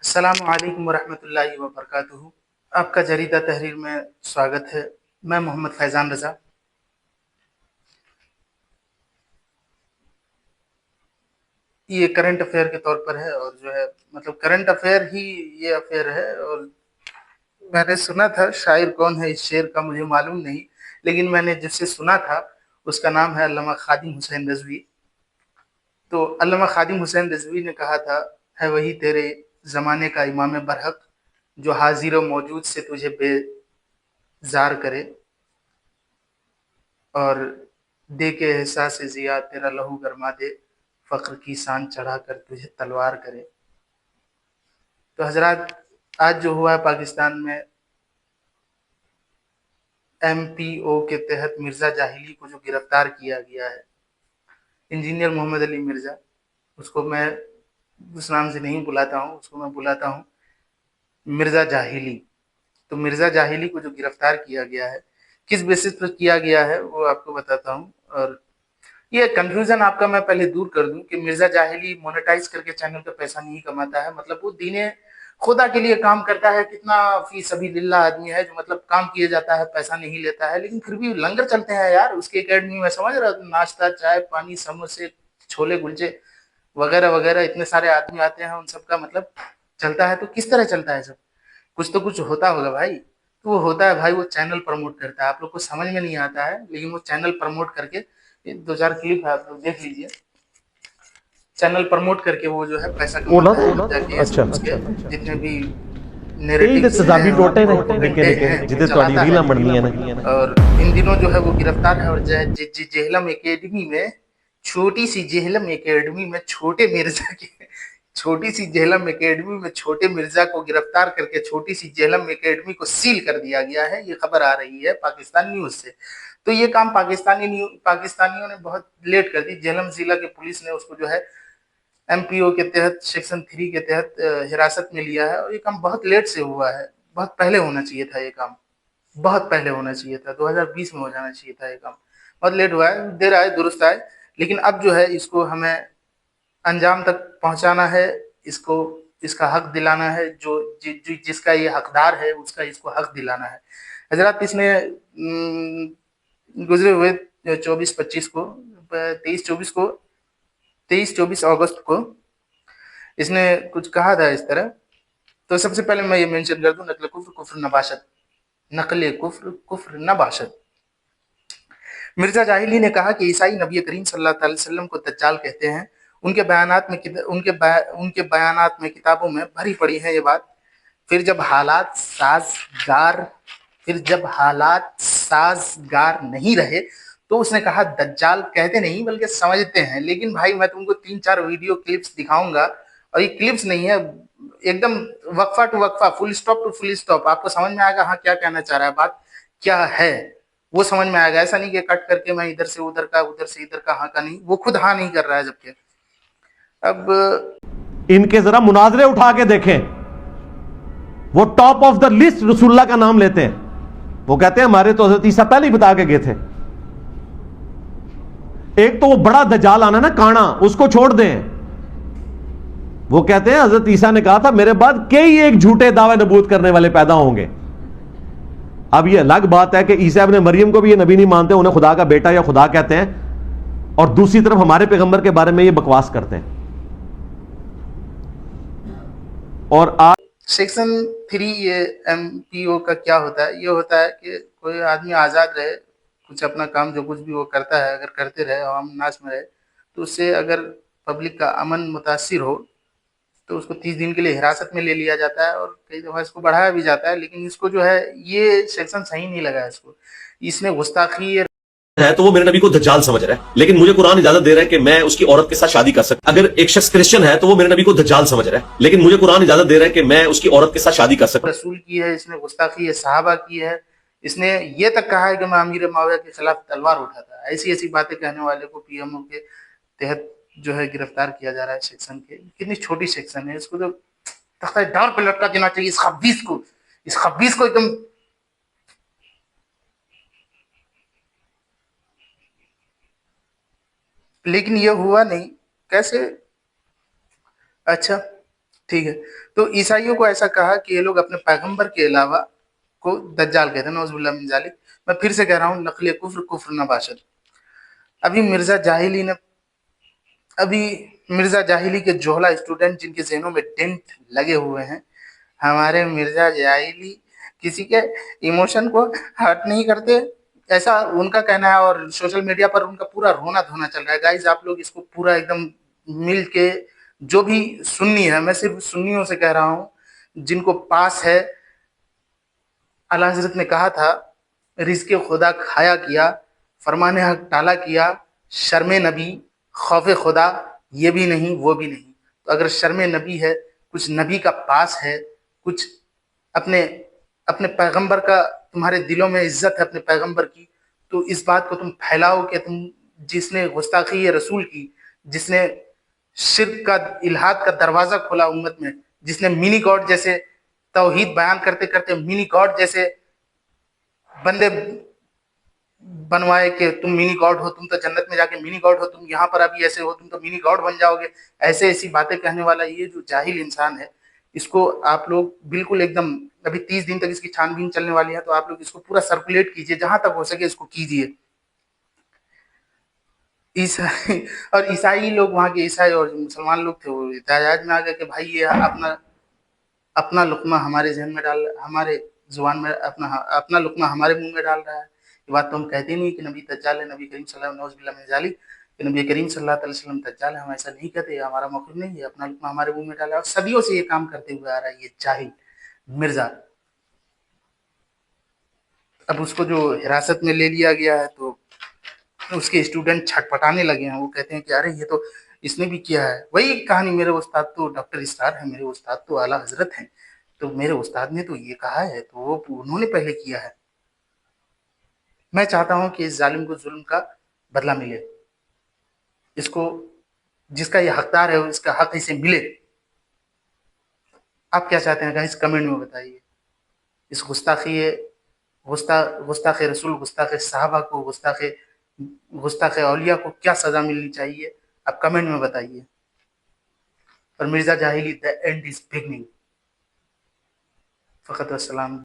السلام علیکم ورحمۃ اللہ وبرکاتہ۔ آپ کا جریدہ تحریر میں سواگت ہے۔ میں محمد فیضان رضا۔ یہ کرنٹ افیئر کے طور پر ہے، اور جو ہے مطلب کرنٹ افیئر ہی یہ افیئر ہے۔ اور میں نے سنا تھا، شاعر کون ہے اس شعر کا مجھے معلوم نہیں، لیکن میں نے جس سے سنا تھا اس کا نام ہے علامہ خادم حسین رضوی۔ تو علامہ خادم حسین رضوی نے کہا تھا، ہے وہی تیرے زمانے کا امام برحق، جو حاضر و موجود سے تجھے بیزار کرے، اور دے کے احساس ضیا تیرا لہو گرما دے، فخر کی سان چڑھا کر تجھے تلوار کرے۔ تو حضرات، آج جو ہوا ہے پاکستان میں، ایم پی او کے تحت مرزا جاہلی کو جو گرفتار کیا گیا ہے، انجینئر محمد علی مرزا، اس کو میں اس نام سے نہیں بلاتا ہوں، اس کو میں بلاتا ہوں مرزا جاہلی۔ تو مرزا جاہلی کو جو گرفتار کیا گیا ہے، کس بیسس پر کیا گیا ہے وہ آپ کو بتاتا ہوں۔ اور یہ کنفیوژن آپ کا میں پہلے دور کر دوں کہ مرزا جاہلی مونیٹائز کر کے چینل کا پیسہ نہیں کماتا ہے، مطلب وہ دین خدا کے لیے کام کرتا ہے، کتنا فی سبیل اللہ آدمی ہے جو مطلب کام کیے جاتا ہے، پیسہ نہیں لیتا ہے، لیکن پھر بھی لنگر چلتے ہیں یار اس کے اکیڈمی میں، سمجھ رہا ہوں، ناشتہ چائے پانی سموسے چھولے کلچے وغیرہ وغیرہ، اتنے سارے آدمی آتے ہیں، ان سب کا مطلب چلتا ہے۔ تو کس طرح چلتا ہے سب؟ کچھ تو کچھ ہوتا ہوگا بھائی۔ تو وہ ہوتا ہے بھائی، وہ چینل پروموٹ کرتا ہے، آپ لوگ کو سمجھ میں نہیں آتا ہے، لیکن وہ چینل پروموٹ کر کے، دو چار کلپ ہے آپ لوگ دیکھ لیجئے، چینل پروموٹ کر کے وہ جو ہے پیسہ کماتا ہے، جا کے اس کے جتنے بھی نیریٹیوز ہیں اور پروپیگنڈے ہیں وہ چلاتا ہے۔ اور ان دنوں جو ہے وہ گرفتار ہے، اور جہلم اکیڈمی میں، چھوٹی سی جہلم اکیڈمی میں چھوٹے مرزا کے، چھوٹی سی جہلم اکیڈمی میں چھوٹے مرزا کو گرفتار کر کے چھوٹی سی جہلم اکیڈمی کو سیل کر دیا گیا ہے، یہ خبر آ رہی ہے پاکستان نیوز سے۔ تو یہ کام پاکستانیوں نے بہت لیٹ کر دی۔ جہلم ضلع کے پولیس نے اس کو جو ہے ایم پی او کے تحت سیکشن 3 کے تحت حراست میں لیا ہے، اور یہ کام بہت لیٹ سے ہوا ہے، بہت پہلے ہونا چاہیے تھا یہ کام، بہت پہلے ہونا چاہیے تھا، 2020 میں ہو جانا چاہیے تھا یہ کام، بہت لیٹ ہوا ہے، دیر آئے درست آئے۔ لیکن اب جو ہے اس کو ہمیں انجام تک پہنچانا ہے، اس کا حق دلانا ہے، جس کا یہ حقدار ہے اس کو حق دلانا ہے۔ حضرات، اس نے گزرے ہوئے 24-25 کو، 23-24 اگست کو اس نے کچھ کہا تھا اس طرح۔ تو سب سے پہلے میں یہ مینشن کر دوں، نقل کفر کفر نباشت، نقل کفر کفر نباشت۔ مرزا جاہلی نے کہا کہ عیسائی نبی کریم صلی اللہ علیہ وسلم کو دجال کہتے ہیں، ان کے بیانات میں کتابوں میں بھری پڑی ہے یہ بات۔ پھر جب حالات سازگار نہیں رہے تو اس نے کہا دجال کہتے نہیں بلکہ سمجھتے ہیں۔ لیکن بھائی میں تم کو 3-4 ویڈیو کلپس دکھاؤں گا، اور یہ کلپس نہیں ہے، ایک دم وقفہ ٹو وقفہ، full stop to full stop, آپ کو سمجھ میں آئے گا ہاں کیا کہنا چاہ رہا ہے، بات کیا ہے وہ سمجھ میں آئے گا۔ ایسا نہیں کہ کٹ کر کے میں ادھر سے ادھر کا، ادھر سے ادھر کا، ہاں کا نہیں، وہ خود ہاں نہیں کر رہا ہے۔ جبکہ اب ان کے ذرا مناظرے اٹھا کے دیکھیں، وہ ٹاپ آف دا لسٹ رسول اللہ کا نام لیتے ہیں، وہ کہتے ہیں ہمارے تو حضرت عیسیٰ پہلے ہی بتا کے گئے تھے۔ ایک تو وہ بڑا دجال آنا نا کانا، اس کو چھوڑ دیں، وہ کہتے ہیں حضرت عیسیٰ نے کہا تھا میرے بعد کئی ایک جھوٹے دعوے نبوت کرنے والے پیدا ہوں گے۔ اب یہ الگ بات ہے کہ عیسیٰ ابن مریم کو بھی یہ نبی نہیں مانتے، انہیں خدا کا بیٹا یا خدا کہتے ہیں، اور دوسری طرف ہمارے پیغمبر کے بارے میں یہ بکواس کرتے ہیں۔ اور سیکشن 3 یہ ایم پی او کا کیا ہوتا ہے؟ یہ ہوتا ہے کہ کوئی آدمی آزاد رہے، کچھ اپنا کام جو کچھ بھی وہ کرتا ہے اگر کرتے رہے، عوام الناس میں رہے، تو اس سے اگر پبلک کا امن متاثر ہو تو اس کو 30 دن کے لیے حراست میں لے لیا جاتا ہے، اور کئی دفعہ اس کو بڑھایا بھی جاتا ہے۔ لیکن اس کو جو ہے یہ سیکشن صحیح نہیں لگا اس میں گستاخی ہے تو وہ میرے نبی کو دجال سمجھ رہا ہے، لیکن مجھے قرآن اجازت دے رہا ہے کہ میں اس کی عورت کے ساتھ شادی کر سکتا۔ اگر ایک شخص کرسچن ہے تو وہ میرے نبی کو دجال سمجھ رہا ہے، لیکن مجھے قرآن اجازت دے رہا ہے کہ میں اس کی عورت کے ساتھ شادی کر سکتا۔ رسول کی ہے، اس نے گستاخی ہے صحابہ کی ہے، اس نے یہ تک کہا ہے کہ میں امیر معاویہ کے خلاف تلوار اٹھاتا ہے۔ ایسی ایسی باتیں کہنے والے کو پی ایم او کے تحت جو ہے گرفتار کیا جا رہا ہے سیکشن کے۔ کتنی چھوٹی سیکشن ہے، اس کو تو تختہ ڈار پہ لٹکا دینا چاہیے، اس خبیث کو ایک دم۔ لیکن یہ ہوا نہیں، کیسے؟ اچھا ٹھیک ہے. تو عیسائیوں کو ایسا کہا کہ یہ لوگ اپنے پیغمبر کے علاوہ کو دجال کہتے ہیں، نعوذ باللہ من ذالک. میں پھر سے کہہ رہا ہوں، نقل کفر کفر نہ باشد. ابھی مرزا جاہلی نے ابھی مرزا جاہلی کے جوہلا اسٹوڈنٹ جن کے ذہنوں میں ڈنٹ لگے ہوئے ہیں، ہمارے مرزا جاہلی کسی کے ایموشن کو ہرٹ نہیں کرتے، ایسا ان کا کہنا ہے. اور سوشل میڈیا پر ان کا پورا رونا دھونا چل رہا ہے. گائز آپ لوگ اس کو پورا ایک دم مل کے، جو بھی سنی ہے، میں صرف سنیوں سے کہہ رہا ہوں جن کو پاس ہے. اعلیٰ حضرت نے کہا تھا رزق خدا کھایا کیا، فرمان حق ٹالا کیا، شرم نبی خوف خدا یہ بھی نہیں وہ بھی نہیں. تو اگر شرم نبی ہے، کچھ نبی کا پاس ہے، کچھ اپنے اپنے پیغمبر کا تمہارے دلوں میں عزت ہے اپنے پیغمبر کی، تو اس بات کو تم پھیلاؤ کہ تم جس نے گستاخی رسول کی، جس نے شرک کا الہاد کا دروازہ کھولا امت میں، جس نے منی گاڈ جیسے توحید بیان کرتے کرتے منی گاڈ جیسے بندے بنوائے کہ تم منی گاڈ ہو، تم تو جنت میں جا کے منی گاڈ ہو، تم یہاں پر ابھی ایسے ہو، تم تو منی گاڈ بن جاؤ گے. ایسی باتیں کہنے والا یہ جو جاہل انسان ہے، اس کو آپ لوگ بالکل ایک دم، ابھی 30 دن تک اس کی چھان بین چلنے والی ہے، تو آپ لوگ اس کو پورا سرکولیٹ کیجئے، جہاں تک ہو سکے اس کو کیجئے. عیسائی اور عیسائی لوگ، وہاں کے عیسائی اور مسلمان لوگ تھے، وہ احتجاج میں آ گئے کہ بھائی یہ اپنا لقمہ ہمارے ذہن میں ڈال، ہمارے زبان میں اپنا لقمہ ہمارے منہ میں ڈال رہا ہے. یہ بات تو ہم کہتے نہیں کہ نبی دجال ہے، نبی کریم صلی اللہ علیہ وسلم نعوذ باللہ من ذالک کہ نبی کریم صلی اللہ علیہ وسلم دجال ہے، ہم ایسا نہیں کہتے، یہ ہمارا موقف نہیں ہے. اپنا لقمہ ہمارے منہ میں ڈالا، اور صدیوں سے یہ کام کرتے ہوئے آ رہا ہے یہ جاہل مرزا. اب اس کو جو حراست میں لے لیا گیا ہے، تو اس کے اسٹوڈنٹ چھٹ پٹانے لگے ہیں. وہ کہتے ہیں کہ ارے یہ تو اس نے بھی کیا ہے. وہی کہانی، میرے استاد تو ڈاکٹر اسرار ہیں، میرے استاد تو اعلیٰ حضرت ہیں، تو میرے استاد نے تو یہ کہا ہے، تو وہ انہوں نے پہلے کیا ہے. میں چاہتا ہوں کہ اس ظالم کو ظلم کا بدلہ ملے، اس کو جس کا یہ حقدار ہے اس کا حق اسے ملے. آپ کیا چاہتے ہیں گائز کمنٹ میں بتائیے. اس گستاخ رسول، گستاخ صحابہ کو، گستاخ اولیاء کو کیا سزا ملنی چاہیے؟ آپ کمنٹ میں بتائیے. اور Mirza جاہلی the end is beginning. فقط والسلام.